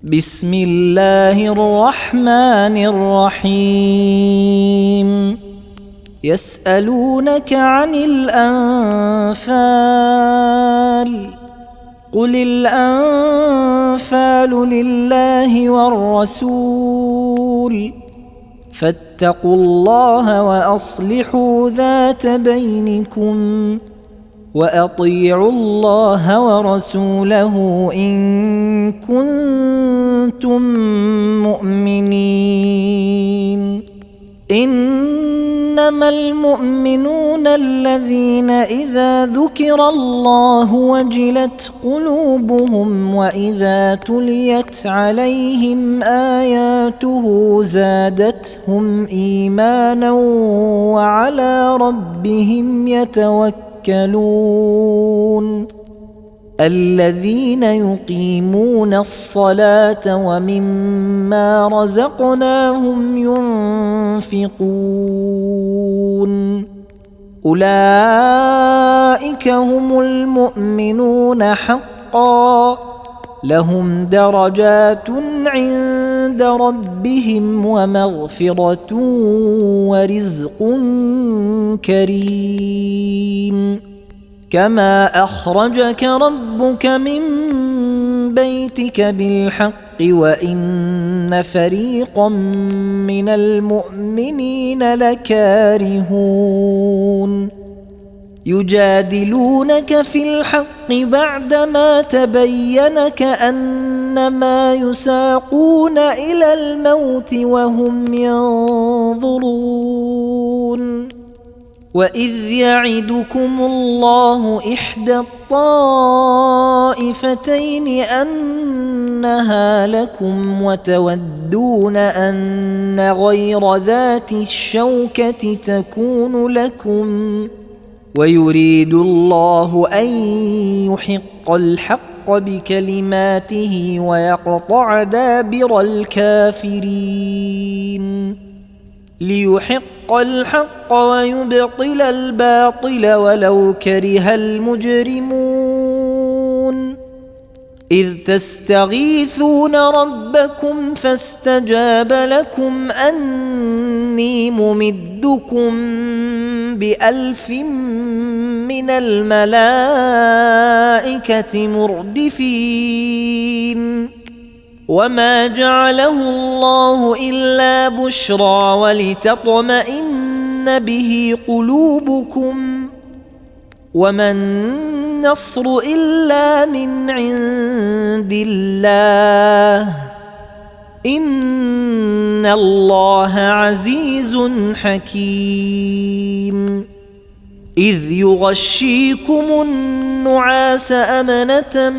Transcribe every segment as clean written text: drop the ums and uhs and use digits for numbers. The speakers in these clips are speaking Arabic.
بسم الله الرحمن الرحيم يسألونك عن الأنفال قل الأنفال لله والرسول فاتقوا الله وأصلحوا ذات بينكم وأطيعوا الله ورسوله إن كنتم مؤمنين إنما المؤمنون الذين إذا ذكر الله وجلت قلوبهم وإذا تليت عليهم آياته زادتهم إيمانا وعلى ربهم يتوكلون الذين يقيمون الصلاة ومما رزقناهم ينفقون أولئك هم المؤمنون حقا لهم درجات عند ربهم ومغفرة ورزق كريم كما أخرجك ربك من بيتك بالحق وإن فريقا من المؤمنين لكارهون يجادلونك في الحق بعدما تبين كأنما يساقون إلى الموت وهم ينظرون وإذ يعدكم الله إحدى الطائفتين أنها لكم وتودون أن غير ذات الشوكة تكون لكم ويريد الله أن يحق الحق بكلماته ويقطع دابر الكافرين ليحق الحق ويبطل الباطل ولو كره المجرمون إذ تستغيثون ربكم فاستجاب لكم أني ممدكم ب1000 من الملائكة مردفين وما جعله الله إلا بشرى ولتطمئن به قلوبكم وما النصر إلا من عند الله إن الله عزيز حكيم إذ يغشيكم النعاس أمنة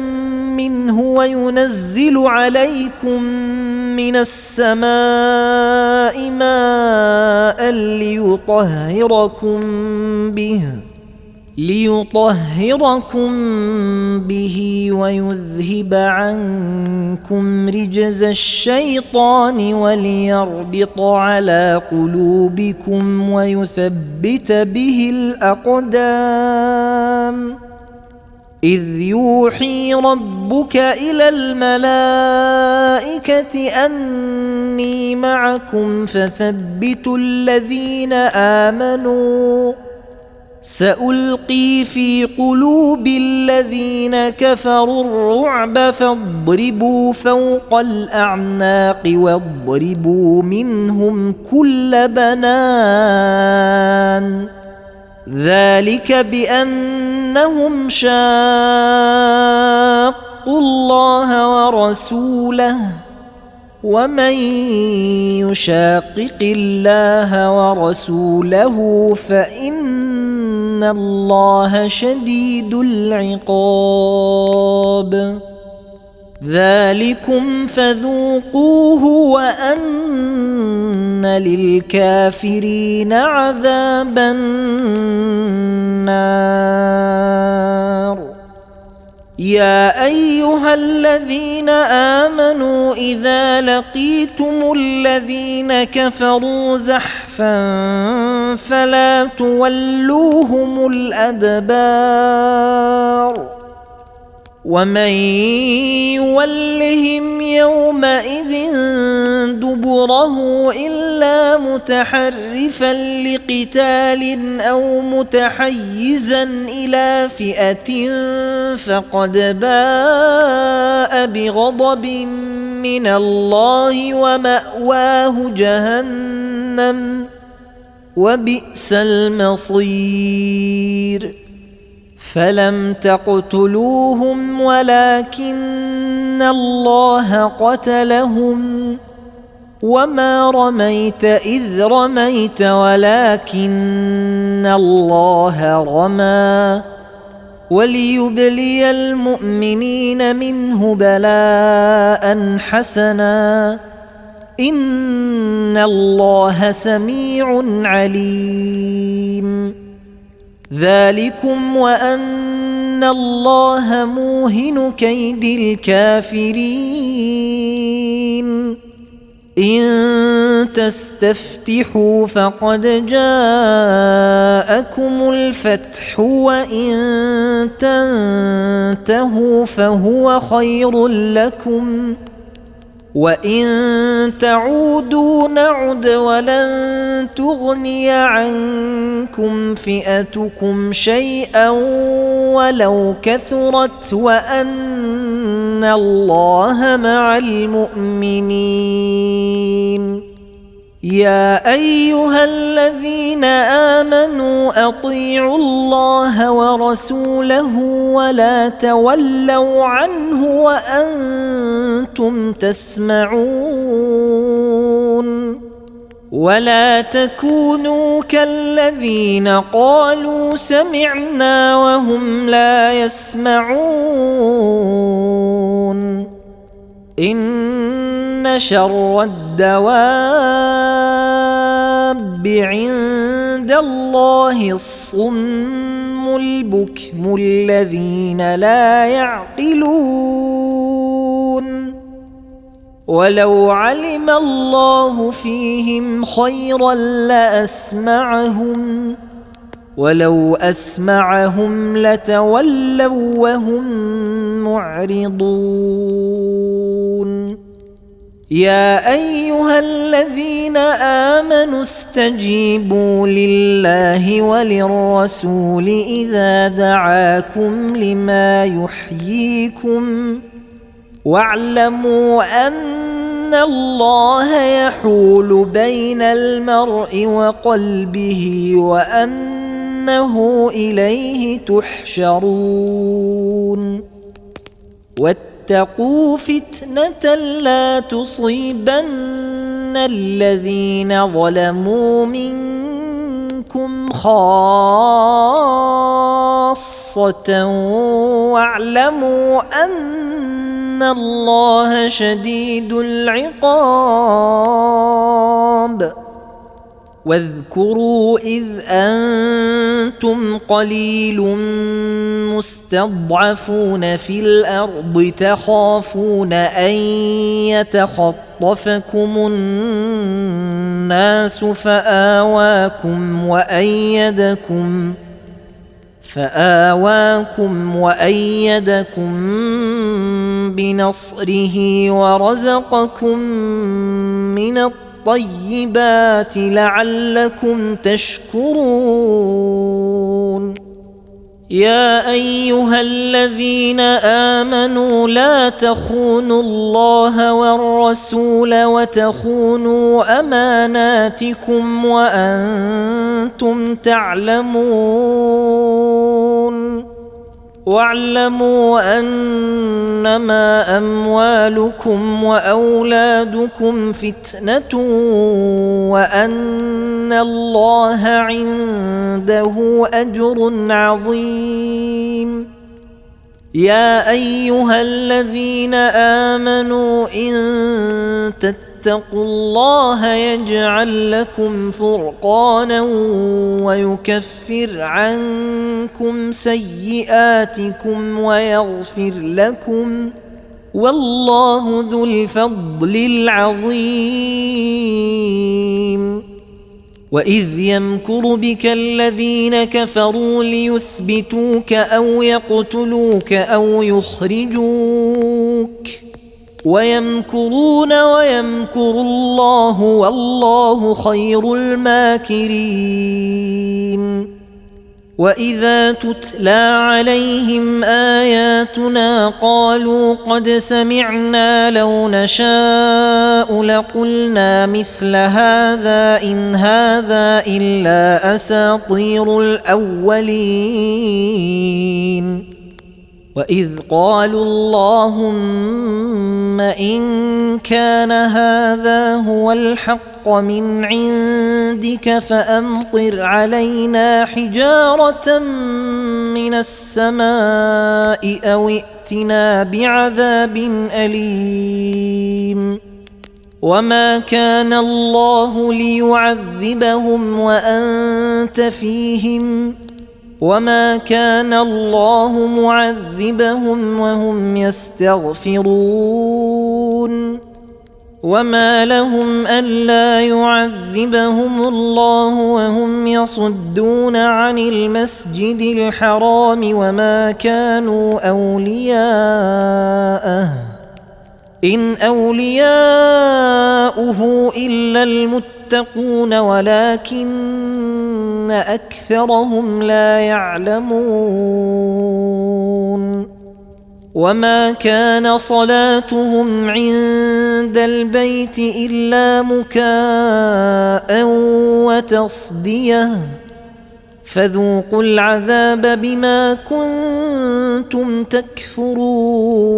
منه وينزل عليكم من السماء ماء ليطهركم به ويذهب عنكم رجز الشيطان وليربط على قلوبكم ويثبت به الأقدام إذ يوحي ربك إلى الملائكة أني معكم فثبتوا الذين آمنوا سألقي في قلوب الذين كفروا الرعب فاضربوا فوق الأعناق واضربوا منهم كل بنان ذلك بأنهم شاقوا الله ورسوله ومن يشاقق الله ورسوله فإن الله شديد العقاب ذلكم فذوقوه وأن للكافرين عذاب النار يا أيها الذين آمنوا إذا لقيتم الذين كفروا زحفا فلا تولوهم الأدبار ومن يولهم يومئذ دبره إلا متحرفا لقتال أو متحيزا إلى فئة فقد باء بغضب من الله ومأواه جهنم وبئس المصير فلم تقتلوهم ولكن الله قتلهم وما رميت إذ رميت ولكن الله رمى وليبلي المؤمنين منه بلاء حسنا إن الله سميع عليم ذلكم وأن الله موهن كيد الكافرين إن تستفتحوا فقد جاءكم الفتح وإن تنتهوا فهو خير لكم وإن تعودوا نعد ولن تغني عنكم فئتكم شيئا ولو كثرت وأن الله مع المؤمنين يا أيها الذين آمنوا أطيعوا الله ورسوله ولا تولوا عنه وأنتم تسمعون ولا تكونوا كالذين قالوا سمعنا وهم لا يسمعون إن شر الدواب عند الله الصم البكم الذين لا يعقلون ولو علم الله فيهم خيرا لأسمعهم ولو أسمعهم لتولوا وهم معرضون يا أيها الذين آمنوا استجيبوا لله وللرسول إذا دعاكم لما يحييكم واعلموا أن الله يحول بين المرء وقلبه وأنه إليه تحشرون واتقوا فتنة لا تصيبن الذين ظلموا منكم خاصة واعلموا أن الله شديد العقاب واذكروا إذ أنتم قليل مستضعفون في الأرض تخافون أن يتخطفكم الناس فآواكم وأيدكم بنصره ورزقكم من الطيبات لعلكم تشكرون يا أيها الذين آمنوا لا تخونوا الله والرسول وتخونوا أماناتكم وأنتم تعلمون واعلموا أنما أموالكم وأولادكم فتنة وأن الله عنده أجر عظيم يا أيها الذين آمنوا إن تتقوا الله يجعل لكم فرقانا ويكفر عنكم سيئاتكم ويغفر لكم والله ذو الفضل العظيم وإذ يمكر بك الذين كفروا ليثبتوك أو يقتلوك أو يخرجوك ويمكرون ويمكر الله والله خير الماكرين وإذا تتلى عليهم آياتنا قالوا قد سمعنا لو نشاء لقلنا مثل هذا إن هذا إلا أساطير الأولين وإذ قالوا اللهم إن كان هذا هو الحق من عندك فأمطر علينا حجارة من السماء أو ائتنا بعذاب أليم وما كان الله ليعذبهم وأنت فيهم وما كان الله معذبهم وهم يستغفرون وما لهم ألا يعذبهم الله وهم يصدون عن المسجد الحرام وما كانوا أولياءه إن أولياؤه إلا المتقون ولكن أكثرهم لا يعلمون وما كان صلاتهم عند البيت إلا مكاء وتصدية فذوقوا العذاب بما كنتم تكفرون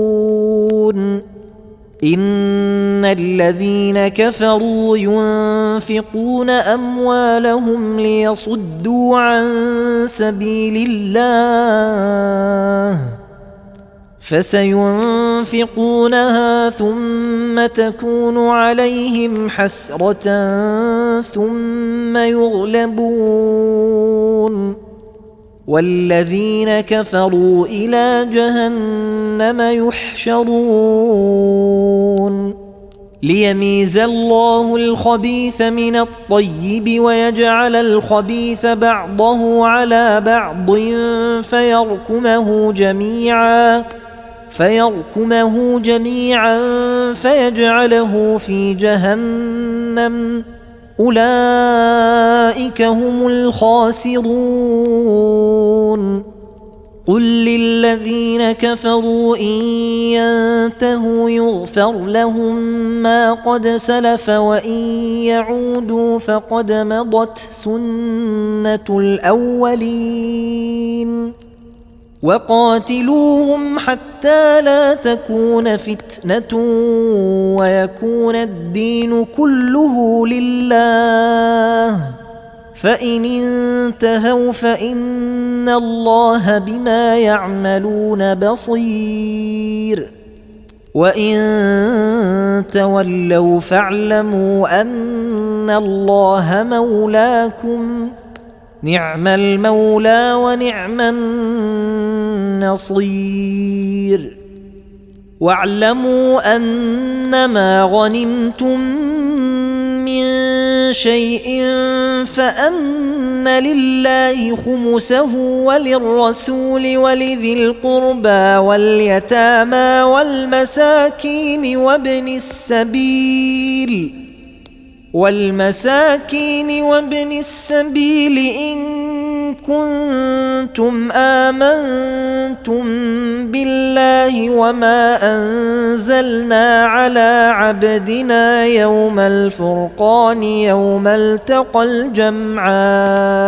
إن الذين كفروا ينفقون أموالهم ليصدوا عن سبيل الله فسينفقونها ثم تكون عليهم حسرة ثم يغلبون والذين كفروا إلى جهنم يحشرون ليميز الله الخبيث من الطيب ويجعل الخبيث بعضه على بعض فيركمه جميعا فيجعله في جهنم أولئك هم الخاسرون قل للذين كفروا إن ينتهوا يغفر لهم ما قد سلف وإن يعودوا فقد مضت سنة الأولين وقاتلوهم حتى لا تكون فتنة ويكون الدين كله لله فإن انتهوا فإن الله بما يعملون بصير وإن تولوا فاعلموا أن الله مولاكم نعم المولى ونعم النصير واعلموا أنما غنمتم من شيء فأن لله خمسه وللرسول ولذي القربى واليتامى والمساكين وابن السبيل إن كنتم آمنتم بالله وما أنزلنا على عبدنا يوم الفرقان يوم التقى الجمعان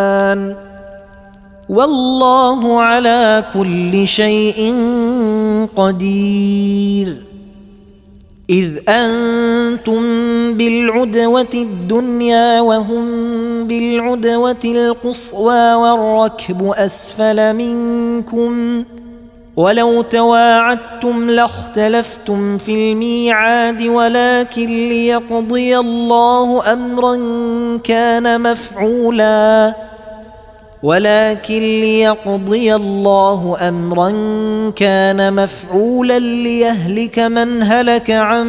والله على كل شيء قدير إذ أنتم بالعدوة الدنيا وهم بالعدوة القصوى والركب أسفل منكم ولو تواعدتم لاختلفتم في الميعاد ولكن ليقضي الله أمرا كان مفعولا ليهلك من هلك عن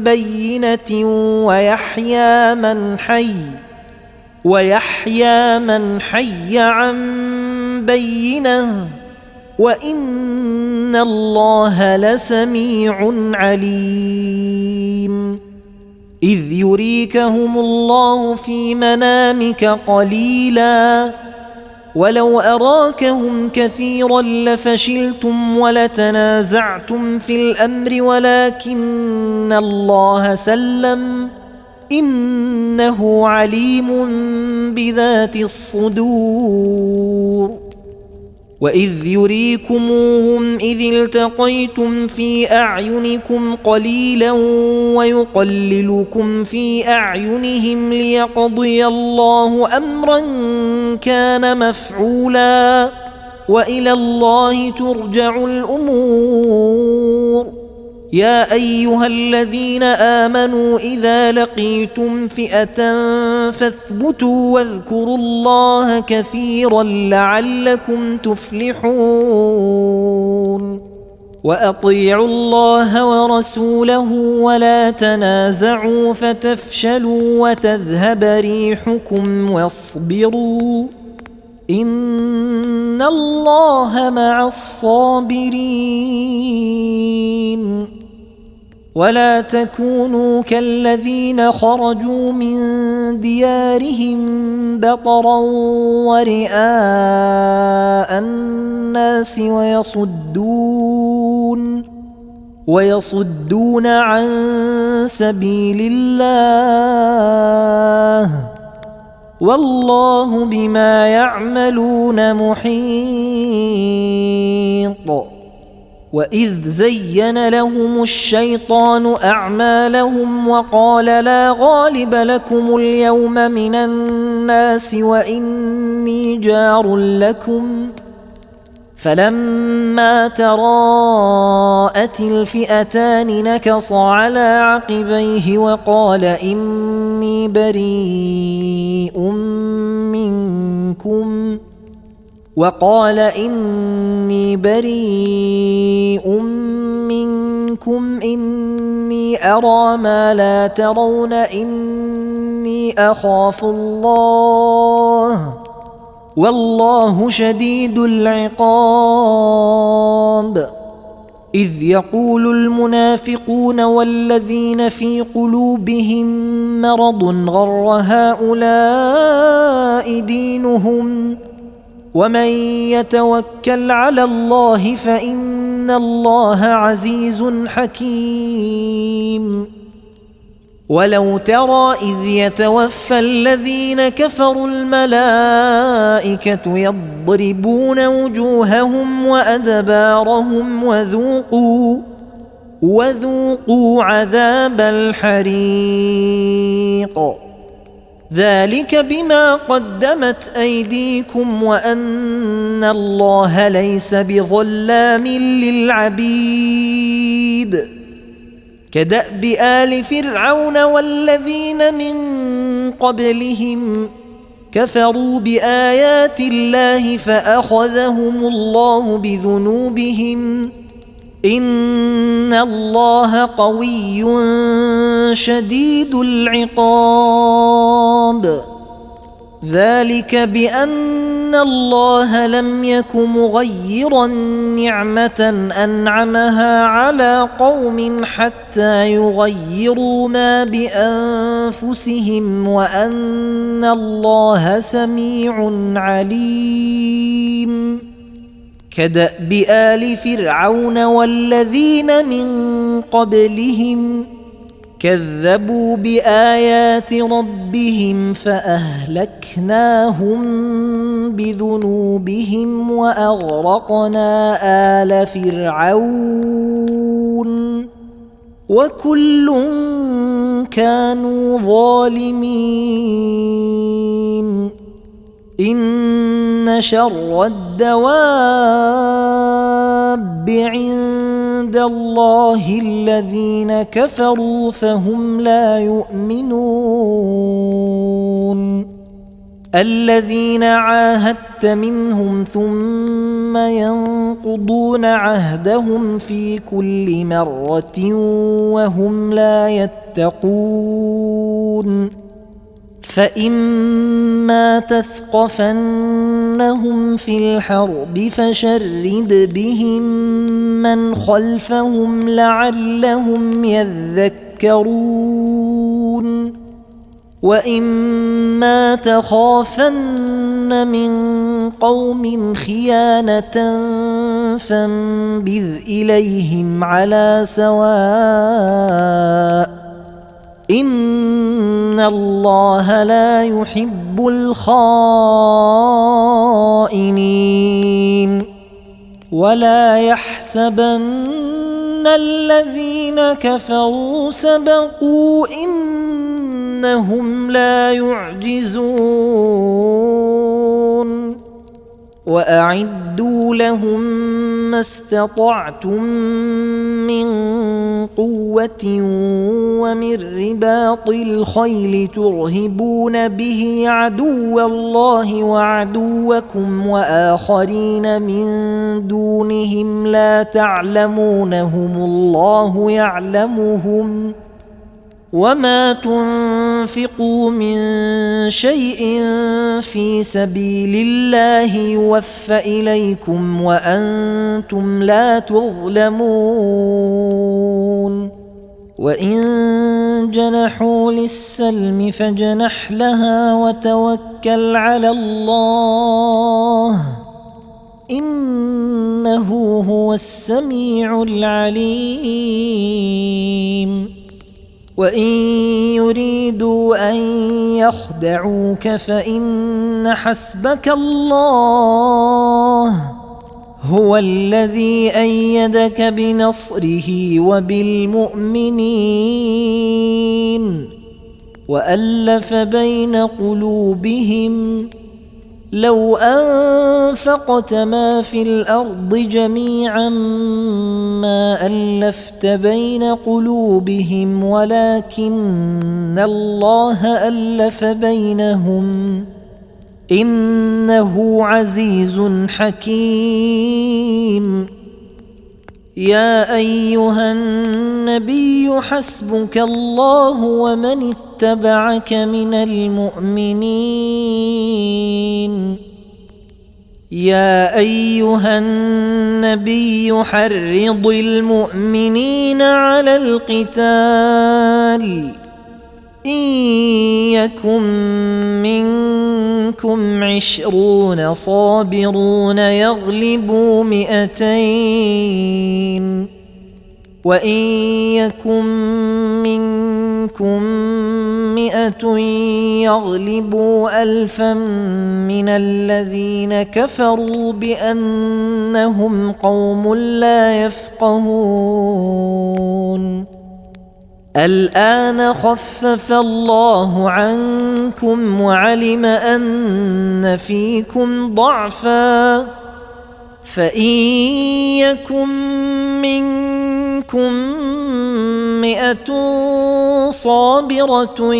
بينة ويحيى من حي ويحيى من حي عن بينه وإن الله لسميع عليم. إذ يريكهم الله في منامك قليلا ولو أراكهم كثيرا لفشلتم ولتنازعتم في الأمر ولكن الله سلم إنه عليم بذات الصدور. وإذ يريكموهم إذ التقيتم في أعينكم قليلا ويقللكم في أعينهم ليقضي الله أمرا كان مفعولا وإلى الله ترجع الأمور. يا أيها الذين آمنوا إذا لقيتم فئة فاثبتوا واذكروا الله كثيرا لعلكم تفلحون. وأطيعوا الله ورسوله ولا تنازعوا فتفشلوا وتذهب ريحكم واصبروا إن الله مع الصابرين. ولا تكونوا كالذين خرجوا من ديارهم بطرا ورئاء الناس ويصدون عن سبيل الله والله بما يعملون محيط. وإذ زين لهم الشيطان أعمالهم وقال لا غالب لكم اليوم من الناس وإني جار لكم فلما تراءت الفئتان نكص على عقبيه وقال إني بريء منكم إني أرى ما لا ترون إني أخاف الله والله شديد العقاب. إذ يقول المنافقون والذين في قلوبهم مرض غر هؤلاء دينهم ومن يتوكل على الله فإن الله عزيز حكيم. ولو ترى إذ يتوفى الذين كفروا الملائكة يضربون وجوههم وأدبارهم وذوقوا عذاب الحريق ذلك بما قدمت أيديكم وأن الله ليس بظلام للعبيد. كدأب آل فرعون والذين من قبلهم كفروا بآيات الله فأخذهم الله بذنوبهم إن الله قوي شديد العقاب. ذلك بأن الله لم يك مغيرا نعمة أنعمها على قوم حتى يغيروا ما بأنفسهم وأن الله سميع عليم. كدأب آل فرعون والذين من قبلهم كذبوا بآيات ربهم فأهلكناهم بذنوبهم وأغرقنا آل فرعون وكل كانوا ظالمين. إن شر الدواب عند الله الذين كفروا فهم لا يؤمنون. الذين عاهدت منهم ثم ينقضون عهدهم في كل مرة وهم لا يتقون فإما تثقفنهم في الحرب فشرد بهم من خلفهم لعلهم يذكرون وإما تخافن من قوم خيانة فانبذ إليهم على سواء إن الله لا يحب الخائنين ولا يحسبن الذين كفروا سبقوا إنهم لا يعجزون وأعدوا لهم ما استطعتم من قوة ومن رباط الخيل ترهبون به عدو الله وعدوكم وآخرين من دونهم لا تعلمونهم الله يعلمهم وما تنفقوا من شيء في سبيل الله يوفى إليكم وأنتم لا تظلمون وإن جنحوا للسلم فاجنح لها وتوكل على الله إنه هو السميع العليم وإن يريدوا أن يخدعوك فإن حسبك الله هو الذي أيدك بنصره وبالمؤمنين وألف بين قلوبهم لو أنفقت ما في الأرض جميعا ما ألفت بين قلوبهم ولكن الله ألف بينهم إنه عزيز حكيم يا أيها النبي حسبك الله ومن اتبعك من المؤمنين يا أيها النبي حرض المؤمنين على القتال إن يكن منكم 20 صابرون يغلبوا 200 وإن يكن منكم 100 يغلبوا 1000 من الذين كفروا بأنهم قوم لا يفقهون الآن خفف الله عنكم وعلم أن فيكم ضعفا فإن يكن منكم 100 صابرة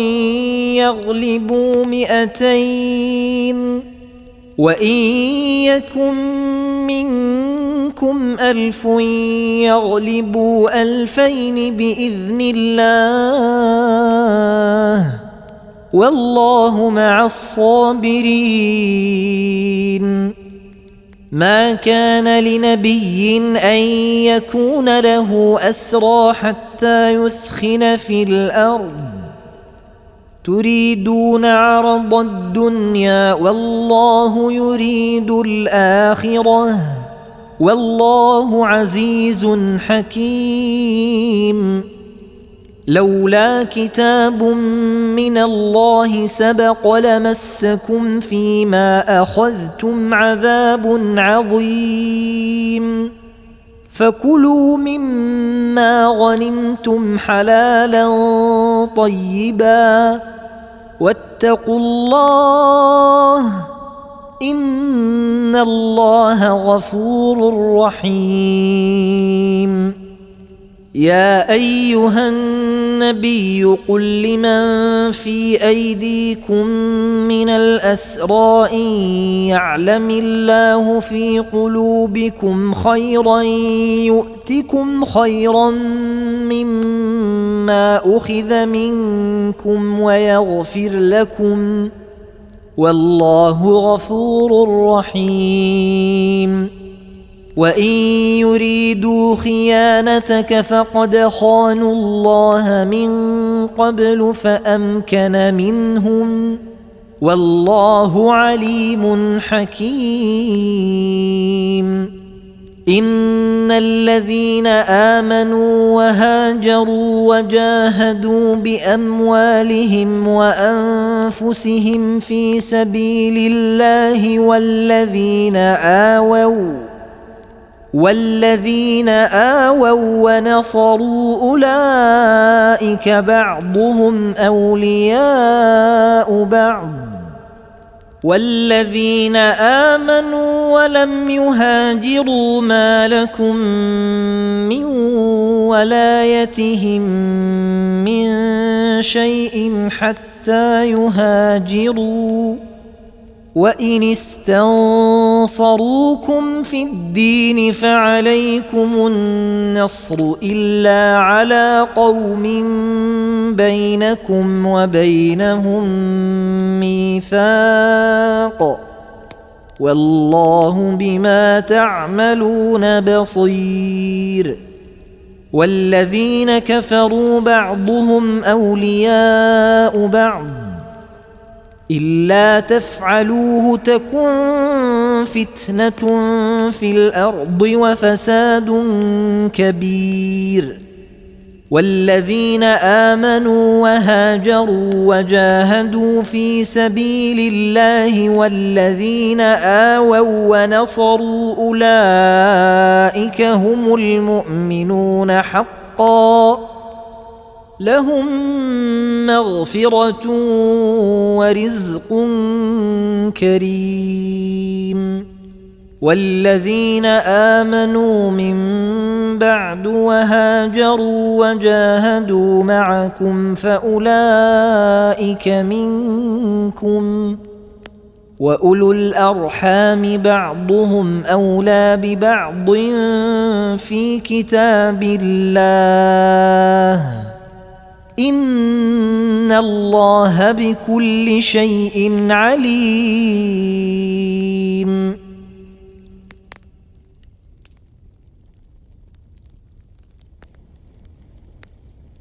يغلبوا 200 وإن يكن منكم 1000 يغلبوا 2000 بإذن الله والله مع الصابرين ما كان لنبي أن يكون له أسرى حتى يثخن في الأرض تريدون عرض الدنيا والله يريد الآخرة والله عزيز حكيم لولا كتاب من الله سبق لمسكم فيما أخذتم عذاب عظيم فكلوا مما غنمتم حلالا طيبا واتقوا الله إن الله غفور رحيم يا أيها النبي قل لمن في أيديكم من الأسرى إن يعلم الله في قلوبكم خيرا يؤتكم خيرا ما أخذ منكم ويغفر لكم والله غفور رحيم وإن يريدوا خيانتك فقد خانوا الله من قبل فأمكن منهم والله عليم حكيم إن الذين آمنوا وهاجروا وجاهدوا بأموالهم وأنفسهم في سبيل الله والذين آووا ونصروا أولئك بعضهم أولياء بعض والذين آمنوا ولم يهاجروا ما لكم من ولايتهم من شيء حتى يهاجروا وإن استنصروكم في الدين فعليكم النصر إلا على قوم بينكم وبينهم ميثاق والله بما تعملون بصير والذين كفروا بعضهم أولياء بعض إلا تفعلوه تكن فتنة في الأرض وفساد كبير والذين آمنوا وهاجروا وجاهدوا في سبيل الله والذين آووا ونصروا أولئك هم المؤمنون حقا لهم مغفرة ورزق كريم والذين آمنوا من بعد وهاجروا وجاهدوا معكم فأولئك منكم وأولو الأرحام بعضهم أولى ببعض في كتاب الله إن الله بكل شيء عليم